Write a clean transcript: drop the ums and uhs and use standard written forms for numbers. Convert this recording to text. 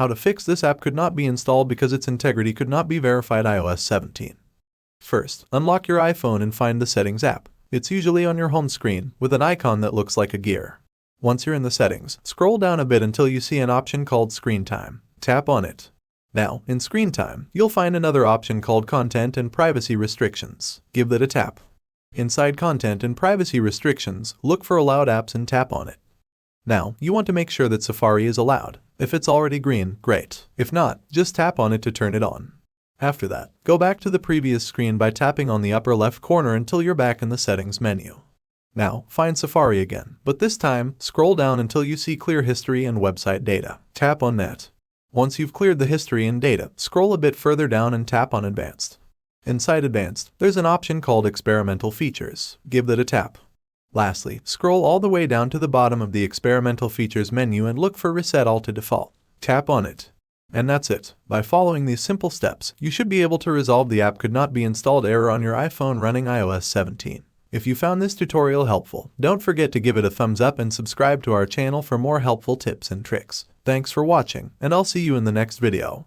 How to fix this app could not be installed because its integrity could not be verified iOS 17. First, unlock your iPhone and find the Settings app. It's usually on your home screen with an icon that looks like a gear. Once you're in the settings, scroll down a bit until you see an option called Screen Time. Tap on it. Now, in Screen Time, you'll find another option called Content and Privacy Restrictions. Give that a tap. Inside Content and Privacy Restrictions, look for Allowed Apps and tap on it. Now, you want to make sure that Safari is allowed. If it's already green, great. If not, just tap on it to turn it on. After that, go back to the previous screen by tapping on the upper left corner until you're back in the Settings menu. Now, find Safari again, but this time, scroll down until you see Clear History and Website Data. Tap on that. Once you've cleared the history and data, scroll a bit further down and tap on Advanced. Inside Advanced, there's an option called Experimental Features. Give that a tap. Lastly, scroll all the way down to the bottom of the Experimental Features menu and look for Reset All to Default. Tap on it. And that's it. By following these simple steps, you should be able to resolve the app could not be installed error on your iPhone running iOS 17. If you found this tutorial helpful, don't forget to give it a thumbs up and subscribe to our channel for more helpful tips and tricks. Thanks for watching, and I'll see you in the next video.